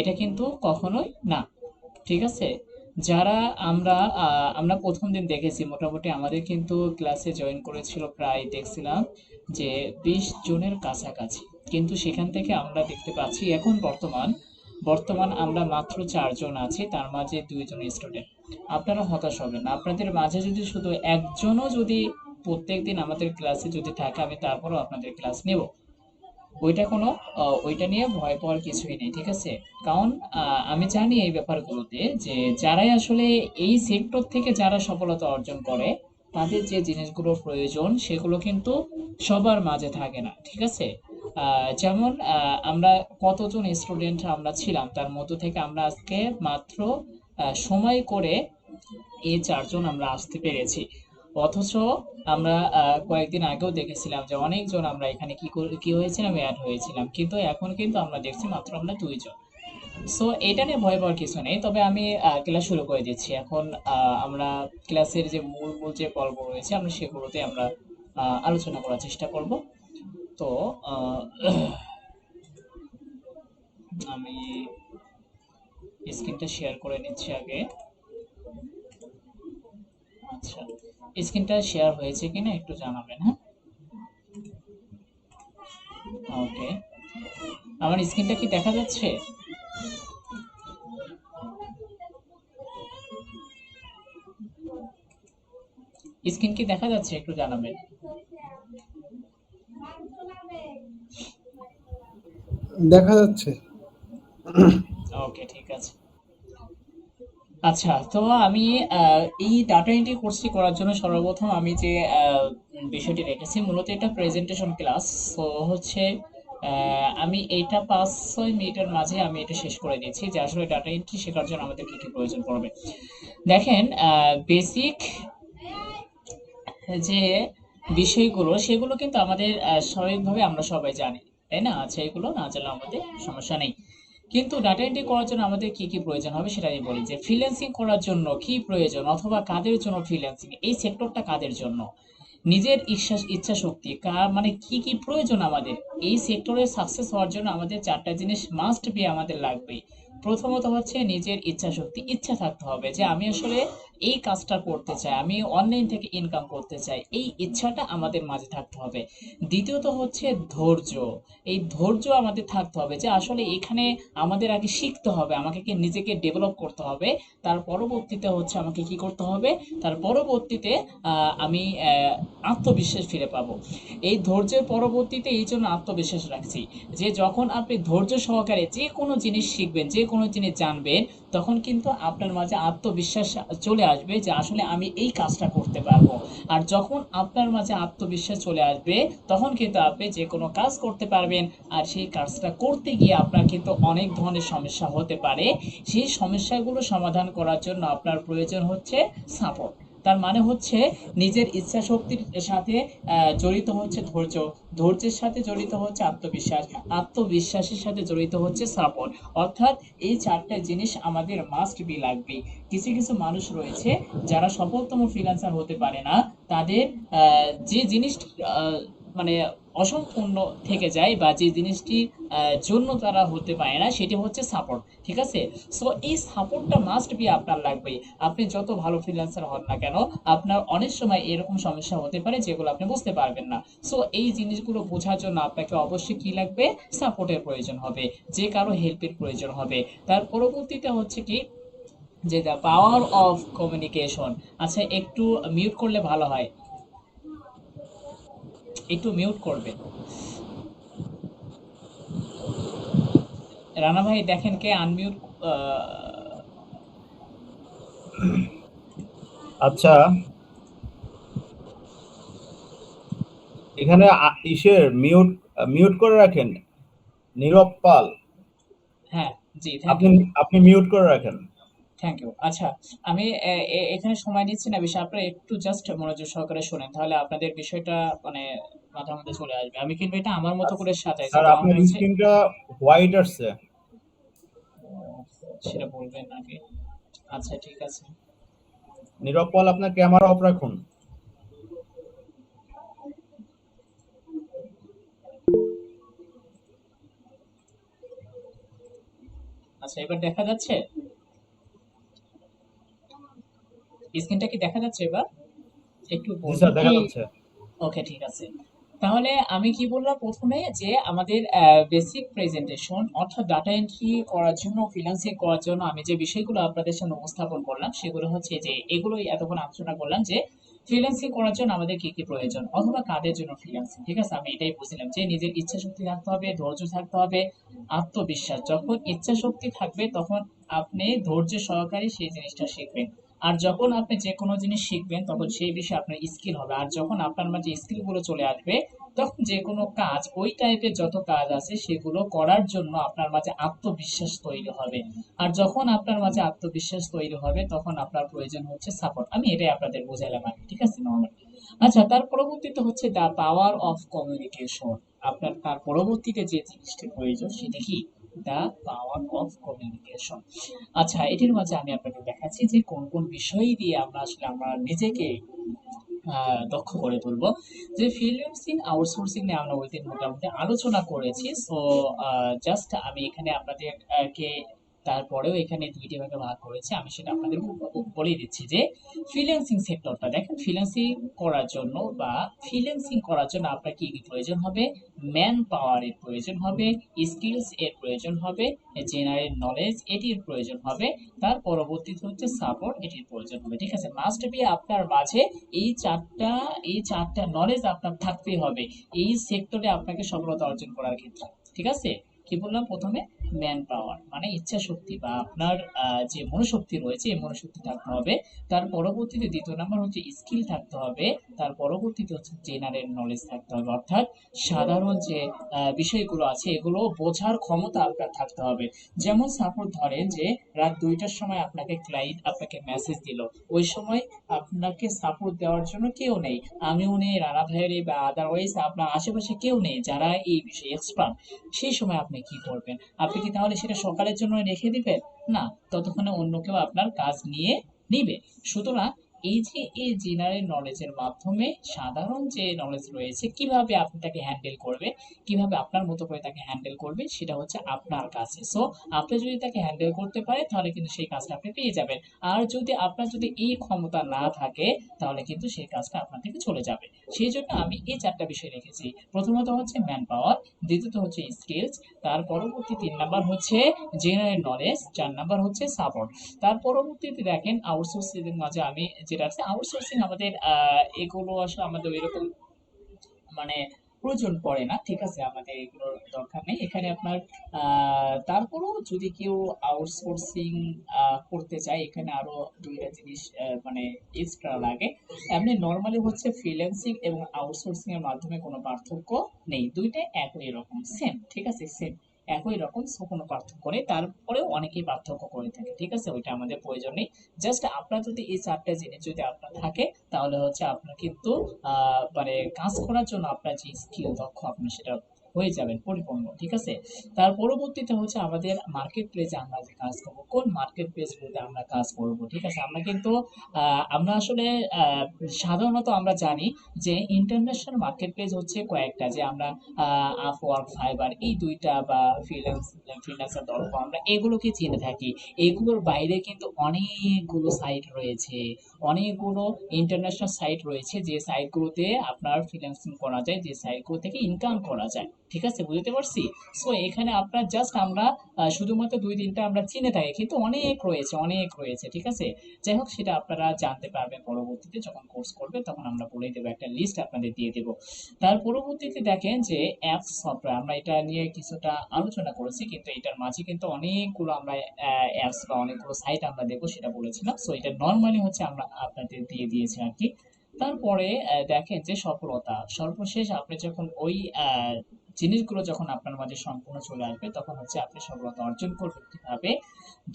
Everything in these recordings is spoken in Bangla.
এটা কিন্তু কখনোই না। ঠিক আছে? যারা আমরা আমরা প্রথম দিন দেখেছি মোটামুটি আমাদের কিন্তু ক্লাসে জয়েন করেছিল প্রায় দেখছিলাম যে 20 জনের কাছাকাছি। কিন্তু সেখান থেকে আমরা দেখতে পাচ্ছি এখন বর্তমান আমরা মাত্র 4 জন আছি, তার মাঝে 2 জন স্টুডেন্ট। আপনারা হতাশ হবেন না, আপনাদের মাঝে যদি শুধু একজনও যদি প্রত্যেকদিন আমাদের ক্লাসে যদি থাকে, আমি তারপরও আপনাদের ক্লাস নেব। ওইটা কোনো ওইটা নিয়ে ভয় পাওয়ার কিছুই নেই, ঠিক আছে? কারণ আমি জানি এই ব্যাপারগুলোতে যে যারাই আসলে এই সেক্টর থেকে যারা সফলতা অর্জন করে, তাদের যে জিনিসগুলোর প্রয়োজন সেগুলো কিন্তু সবার মাঝে থাকে না, ঠিক আছে? যেমন আমরা কতজন স্টুডেন্ট আমরা ছিলাম, তার মধ্য থেকে আমরা আজকে মাত্র সময় করে এই 4 জন আমরা আসতে পেরেছি। অথচ আমরা কয়েকদিন আগেও দেখেছিলাম যে অনেকজন আমরা এখানে কি হয়েছিলাম, অ্যাড হয়েছিলাম, কিন্তু এখন কিন্তু আমরা দেখছি মাত্র আমরা 2 জন। সো এটা নিয়ে ভয় পাওয়ার কিছু নেই, তবে আমি ক্লাস শুরু করে দিচ্ছি এখন। আমরা ক্লাসের যে মূল মূল যে পর্ব রয়েছে আমরা সেগুলোতে আমরা আলোচনা করার চেষ্টা করব। তো আহ, আমি স্ক্রিনটা শেয়ার করে নিচ্ছি আগে। আচ্ছা, স্ক্রিনটা শেয়ার হয়েছে কিনা একটু জানাবেন, হ্যাঁ? ওকে, আমার স্ক্রিনটা কি দেখা যাচ্ছে? স্ক্রিন কি দেখা যাচ্ছে একটু জানাবেন। দেখা যাচ্ছে। ওকে, ঠিক আছে। আচ্ছা, তো আমি এই ডাটা এন্ট্রি কোর্সটি করার জন্য সর্বপ্রথম আমি যে বিষয়টি রেখেছি মূলত এটা প্রেজেন্টেশন ক্লাস। তো হচ্ছে আমি এইটা 5-6 মিনিটের মাঝে আমি এটা শেষ করে দিচ্ছি যে আসলে ডাটা এন্ট্রি শেখার জন্য আমাদের কি কি প্রয়োজন পড়বে। দেখেন, বেসিক যে বিষয়গুলো সেগুলো কিন্তু আমাদের স্বাভাবিকভাবে আমরা সবাই জানি, তাই না? আচ্ছা, এগুলো না জানলে আমাদের সমস্যা নেই। কিন্তু ডাটা এন্ট্রি করার জন্য আমাদের কি কি প্রয়োজন হবে সেটা আমি বলি, যে ফ্রিল্যান্সিং করার জন্য কি প্রয়োজন অথবা কাদের জন্য ফ্রিল্যান্সিং, এই সেক্টরটা কাদের জন্য, নিজের ইচ্ছা ইচ্ছা শক্তি মানে কি কি প্রয়োজন আমাদের এই সেক্টরে সাকসেস হওয়ার জন্য। আমাদের 4টা জিনিস মাস্ট বি আমাদের লাগবে। প্রথমত হচ্ছে নিজের ইচ্ছা শক্তি, ইচ্ছা থাকতে হবে যে আমি আসলে এই কাজটা করতে চাই, আমি অনলাইন থেকে ইনকাম করতে চাই, এই ইচ্ছাটা আমাদের মাঝে থাকতে হবে। দ্বিতীয়ত হচ্ছে ধৈর্য। এই ধৈর্য আমাদের থাকতে হবে যে আসলে এখানে আমাদের আগে শিখতে হবে, আমাকে কি নিজেকে ডেভেলপ করতে হবে। তার পরবর্তীতে হচ্ছে আমাকে কি করতে হবে, তার পরবর্তীতে আমি আত্মবিশ্বাস ফিরে পাবো। এই ধৈর্যের পরবর্তীতে এই জন্য আত্মবিশ্বাস রাখছি যে যখন আপনি ধৈর্য সহকারে যে কোনো জিনিস শিখবেন, যে কোনো জিনিস জানবেন, তখন কিন্তু আপনার মাঝে আত্মবিশ্বাস চলে আসবে যে আসলে আমি এই কাজটা করতে পারবো। আর যখন আপনার মাঝে আত্মবিশ্বাস চলে আসবে, তখন কিন্তু আপনি যে কোনো কাজ করতে পারবেন। আর সেই কাজটা করতে গিয়ে আপনার কিন্তু অনেক ধরনের সমস্যা হতে পারে। সেই সমস্যাগুলো সমাধান করার জন্য আপনার প্রয়োজন হচ্ছে সাপোর্ট। তার মানে হচ্ছে নিজের ইচ্ছা শক্তির সাথে জড়িত হচ্ছে ধৈর্য, ধৈর্যের সাথে জড়িত হচ্ছে আত্মবিশ্বাস, আত্মবিশ্বাসের সাথে জড়িত হচ্ছে সাপোর্ট। অর্থাৎ এই 4টা জিনিস আমাদের মাস্ট বি লাগবে। কিছু কিছু মানুষ রয়েছে যারা সফলতম ফ্রিল্যান্সার হতে পারে না, তাদের যে জিনিসটি মানে অসম্পূর্ণ থেকে যায় বা যে জিনিসটি জন্য তারা হতে পারে না সেটি হচ্ছে সাপোর্ট, ঠিক আছে? সো এই সাপোর্টটা মাস্ট বি আপনার লাগবে। আপনি যত ভালো ফ্রিল্যান্সার হন না কেন, আপনার অনেক সময় এরকম সমস্যা হতে পারে যেগুলো আপনি বুঝতে পারবেন না। সো এই জিনিসগুলো বোঝার জন্য আপনাকে অবশ্যই কি লাগবে, সাপোর্টের প্রয়োজন হবে, যে কারো হেল্পের প্রয়োজন হবে। তার পরবর্তীতে হচ্ছে কি, যে দ্য পাওয়ার অফ কমিউনিকেশন। আচ্ছা, একটু মিউট করলে ভালো হয়, একটু মিউট করবেন। রানা ভাই দেখেন কে আনমিউট। আচ্ছা, এখানে ইসের মিউট মিউট করে রাখেন। নীরব পাল, হ্যাঁ, জি, থ্যাংক আপনি ইউ। আপনি মিউট করে রাখেন। Thank you. আচ্ছা, আমি এখানে সময় নিচ্ছি না বেশি, আপনারা একটু জাস্ট মনোযোগ সহকারে শোনেন, তাহলে আপনাদের বিষয়টা মানে মাথার মধ্যে চলে আসবে। আমি কিন্তু এটা আমার মতো করে সাজাইছি, স্যার, কারণ আপনার হচ্ছে স্ক্রিনটা হোয়াইট আসছে। সেটা বলবেন আগে। আচ্ছা, ঠিক আছে। নীরব পাল, আপনার ক্যামেরা অফ রাখুন। আচ্ছা, এবার দেখা যাচ্ছে? স্ক্রিনটা কি দেখা যাচ্ছে এবার? একটু জি স্যার, বলবেন। দেখা যাচ্ছে। ওকে, ঠিক আছে। তাহলে আমি কি বললাম প্রথমে, যে আমাদের বেসিক প্রেজেন্টেশন অর্থাৎ ডাটা এন্ট্রি করার জন্য, ফ্রিল্যান্সিং করার জন্য আমি যে বিষয়গুলো আপনাদের সামনে উপস্থাপন করলাম সেগুলো হচ্ছে যে এগুলোই এতক্ষণ আলোচনা করলাম, যে ফ্রিল্যান্সিং করার জন্য আমাদের কি কি প্রয়োজন অথবা কাদের জন্য ফ্রিল্যান্সিং। ঠিক আছে, আমি এটাই বুঝলাম যে নিজের ইচ্ছা শক্তি থাকতে হবে, ধৈর্য থাকতে হবে, আত্মবিশ্বাস। যখন ইচ্ছা শক্তি থাকবে তখন আপনি ধৈর্য সহকারে সেই জিনিসটা শিখবেন। আর যখন আপনি যে কোনো জিনিস শিখবেন তখন সেই বিষয়ে আপনার স্কিল হবে। আর যখন আপনার মাঝে স্কিল গুলো চলে আসবে তখন যে কোনো কাজ, ওই টাইপের যত কাজ আছে সেগুলো করার জন্য আপনার মাঝে আত্মবিশ্বাস তৈরি হবে। আর যখন আপনার মাঝে আত্মবিশ্বাস তৈরি হবে তখন আপনার প্রয়োজন হচ্ছে সাপোর্ট। আমি এটাই আপনাদের বোঝালাম আর কি, ঠিক আছে, নর্মাল। আচ্ছা, তার পরবর্তীতে হচ্ছে দা পাওয়ার অফ কমিউনিকেশন। আপনার তার পরবর্তীতে যে জিনিসটি প্রয়োজন সেটি কি? দা পাওয়ার অফ কমিউনিকেশন। আচ্ছা, এটির মাঝে আমি আপনাকে দেখাচ্ছি যে কোন কোন বিষয় দিয়ে আমরা আসলে আমরা নিজেকে দক্ষ করে তুলবো। যে ফ্রিল্যান্সিং আউটসোর্সিং নিয়ে আমরা ওই দিন মোটামুটি আলোচনা করেছি। সো জাস্ট আমি এখানে আপনাদের কে তারপরেও এখানে দুইটি ভাগে ভাগ করেছি, আমি সেটা আপনাদের বলে দিচ্ছি। যে ফ্রিল্যান্সিং সেক্টরটা দেখেন, ফ্রিল্যান্সিং করার জন্য আপনার কি কি প্রয়োজন হবে? ম্যান পাওয়ারের প্রয়োজন হবে, স্কিলস এর প্রয়োজন হবে, জেনারেল নলেজ এটির প্রয়োজন হবে, তার পরবর্তীতে হচ্ছে সাপোর্ট এটির প্রয়োজন হবে। ঠিক আছে, মাস্ট বি আপনার মাঝে এই চারটা নলেজ আপনার থাকতেই হবে এই সেক্টরে আপনাকে সফলতা অর্জন করার ক্ষেত্রে। ঠিক আছে, কি বললাম প্রথমে? ম্যান পাওয়ার মানে ইচ্ছা শক্তি বা আপনার যে মনোশক্তি রয়েছে এই মনোশক্তি থাকতে হবে। তার পরবর্তীতে দ্বিতীয় নাম্বার হচ্ছে স্কিল থাকতে হবে। তার পরবর্তীতে হচ্ছে জেনারেল নলেজ থাকতে হবে, অর্থাৎ সাধারণ যে বিষয়গুলো আছে এগুলো বোঝার ক্ষমতা আপনার থাকতে হবে। যেমন সাপোজ ধরেন যে রাত 2টার সময় আপনাকে ক্লায়েন্ট আপনাকে মেসেজ দিল, ওই সময় আপনাকে সাপোর্ট দেওয়ার জন্য কেউ নেই, আমিও নেই, রানা ভাইয়েরই বা আদারওয়াইজ আপনার আশেপাশে কেউ নেই যারা এই বিষয়ে এক্সপার্ট। সেই সময় আপনি কি করবেন? আপনি কি তাহলে সেটা সকালের জন্য রেখে দিবেন? না, ততক্ষণে অন্য কেউ আপনার কাজ নিয়ে নিবে। সুতরাং এই জেনারেল নলেজের মাধ্যমে সাধারণ যে নলেজ রয়েছে কিভাবে আপনি তাকে হ্যান্ডেল করবেন, কিভাবে আপনার মতো করে তাকে হ্যান্ডেল করবেন সেটা হচ্ছে আপনার কাছে। সো আপনি যদি তাকে হ্যান্ডেল করতে পারেন তাহলে কিন্তু সেই কাজটা আপনি পেয়ে যাবেন। আর যদি আপনার যদি এই ক্ষমতা না থাকে তাহলে কিন্তু সেই কাজটা আপনার থেকে চলে যাবে। সেই জন্য আমি এই চারটা বিষয় রেখেছি। প্রথমত হচ্ছে ম্যান পাওয়ার, দ্বিতীয়ত হচ্ছে স্কিলস, তার পরবর্তী 3 নাম্বার হচ্ছে জেনারেল নলেজ, 4 নাম্বার হচ্ছে সাপোর্ট। তার পরবর্তীতে দেখেন আউটসোর্সিং এর মাঝে আমি যেটা আছে, আউটসোর্সিং আমাদের এগুলো আসলে আমাদের ওইরকম মানে প্রয়োজন পড়ে না। ঠিক আছে, আমাদের এগুলোর দরকার নেই এখানে আপনার। তারপরেও যদি কেউ আউটসোর্সিং করতে চায় এখানে আরো দুইটা জিনিস মানে এক্সট্রা লাগে। এমনি নর্মালি হচ্ছে ফ্রিল্যান্সিং এবং আউটসোর্সিং এর মাধ্যমে কোনো পার্থক্য নেই, দুইটাই একই রকম সেম। ঠিক আছে, সেম একই রকম, সো কোনো পার্থক্য নেই। তারপরেও অনেকেই পার্থক্য করে থাকে, ঠিক আছে, ওইটা আমাদের প্রয়োজন নেই। জাস্ট আপনার যদি এই চারটা জিনিস যদি আপনার থাকে তাহলে হচ্ছে আপনার কিন্তু মানে কাজ করার জন্য আপনার যে স্কিল দক্ষ আপনি সেটা হয়ে যাবেন পরিপূর্ণ। ঠিক আছে, তার পরবর্তীতে হচ্ছে আমাদের মার্কেট প্লেসে আমরা যে কাজ করব, কোন মার্কেট প্লেস গুলোতে আমরা কাজ করব। ঠিক আছে, আমরা কিন্তু আমরা আসলে আহ, সাধারণত আমরা জানি যে ইন্টারন্যাশনাল মার্কেট প্লেস হচ্ছে কয়েকটা, যে আমরা আপওয়ার্ক, ফাইবার এই দুইটা বা ফ্রিল্যান্সার ডট কম আমরা এগুলোকে চিনে থাকি। এগুলোর বাইরে কিন্তু অনেকগুলো সাইট রয়েছে, অনেকগুলো ইন্টারন্যাশনাল সাইট রয়েছে যে সাইটগুলোতে আপনার ফ্রিল্যান্সিং করা যায়, যে সাইটগুলো থেকে ইনকাম করা যায়। ঠিক আছে, বুঝতে পারছি। সো এখানে আপনার জাস্ট আমরা শুধুমাত্র 2-3টা আমরা চিনে থাকি, কিন্তু অনেক রয়েছে, অনেক রয়েছে। ঠিক আছে, যাই হোক সেটা আপনারা জানতে পারবেন পরবর্তীতে যখন কোর্স করবে, তখন আমরা বলে দেবো, একটা লিস্ট আপনাদের দিয়ে দেবো। তার পরবর্তীতে দেখেন যে অ্যাপস সফটওয়্যার, আমরা এটা নিয়ে কিছুটা আলোচনা করেছি, কিন্তু এটার মাঝে কিন্তু অনেকগুলো আমরা অ্যাপস বা অনেকগুলো সাইট আমরা দেখবো সেটা বলেছিলাম। সো এটা নর্মালি হচ্ছে আমরা আপনাদের দিয়ে দিয়েছি আর কি। তারপরে দেখেন যে সফলতা সর্বশেষ, আপনি যখন ওই জিনিসগুলো যখন আপনার মাঝে সম্পূর্ণ চলে আসবে তখন হচ্ছে আপনি সফলতা অর্জন করবেন কিভাবে?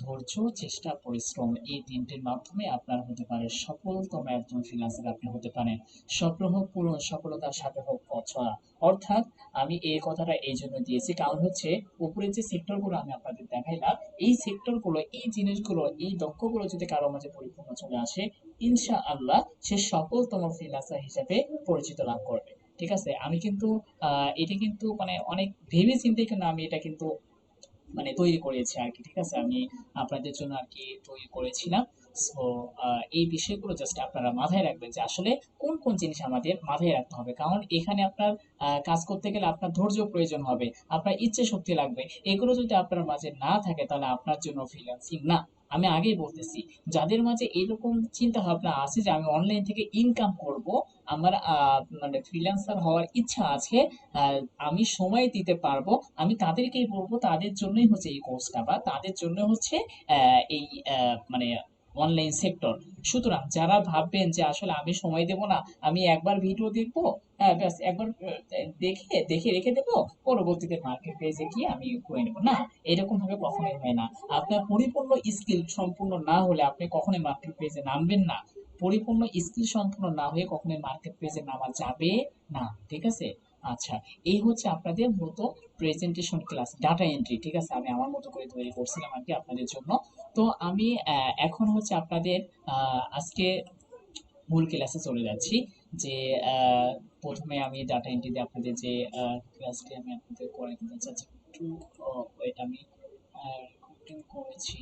ধৈর্য, চেষ্টা, পরিশ্রম এই তিনটির মাধ্যমে আপনার হতে পারে সফলতম একজন ফ্রিল্যান্সার আপনি হতে পারেন। স্বপ্ন হোক পূরণ, সফলতার সাথে হোক পথ চলা। অর্থাৎ আমি এই কথাটা এই জন্য দিয়েছি কারণ হচ্ছে উপরে যে সেক্টরগুলো আমি আপনাদের দেখাইলাম, এই সেক্টরগুলো, এই জিনিসগুলো, এই দক্ষগুলো যদি কারো মাঝে পরিপূর্ণ চলে আসে ইনশাআল্লাহ সে সফলতম ফ্রিল্যান্সার হিসেবে পরিচিত লাভ করবে। ঠিক আছে, আমি কিন্তু এটা কিন্তু মানে অনেক ভেবে চিন্তে কিন্তু আমি এটা কিন্তু মানে তৈরি করেছি আর কি, ঠিক আছে? আমি আপনাদের জন্য আর কি তৈরি করেছিলাম। সো এই বিষয়গুলো জাস্ট আপনারা মাথায় রাখবেন যে আসলে কোন কোন জিনিস আমাদের মাথায় রাখতে হবে, কারণ এখানে আপনার কাজ করতে গেলে আপনার ধৈর্য প্রয়োজন হবে, আপনার ইচ্ছে শক্তি লাগবে। এগুলো যদি আপনার মাঝে না থাকে তাহলে আপনার জন্য ফ্রিল্যান্সিং না। আমি আগেই বলতেছি, যাদের মাঝে এরকম চিন্তা ভাবনা আছে যে আমি অনলাইন থেকে ইনকাম করব, আমার মানে ফ্রিল্যান্সার হওয়ার ইচ্ছা আছে, আহ, আমি সময় দিতে পারবো, আমি তাদেরকেই বলবো, তাদের জন্যই হচ্ছে এই কোর্সটা, বা তাদের জন্য হচ্ছে এই মানে অনলাইন সেক্টর। সুতরাং যারা ভাববেন যে আসলে আমি সময় দেব না, আমি একবার ভিডিও দেখবো, হ্যাঁ ব্যাস একবার দেখে দেখে রেখে দেবো, পরবর্তীতে মার্কেট পেজে গিয়ে আমি করে নেবো, না, এরকম ভাবে কখনোই হয় না। আপনার পরিপূর্ণ স্কিল সম্পূর্ণ না হলে আপনি কখনোই মার্কেট পেজে নামবেন না। পরিপূর্ণ স্কিল সম্পূর্ণ না হয়ে কখনোই মার্কেট পেজে নামা যাবে না, ঠিক আছে? আচ্ছা, এই হচ্ছে আপনাদের মূলত প্রেজেন্টেশন ক্লাস, ডাটা এন্ট্রি, ঠিক আছে? আমি আমার মতো করে তৈরি করছিলাম আর কি আপনাদের জন্য। তো আমি এখন হচ্ছে আপনাদের আজকে মূল ক্লাসে চলে যাচ্ছি। যে আহ, প্রথমে আমি ডাটা এন্ট্রিতে আপনাদের যে ক্লাসটি আমি আপনাদের করে দিতে চাচ্ছি, একটু ওয়েট, আমি রেকর্ডিং করেছি।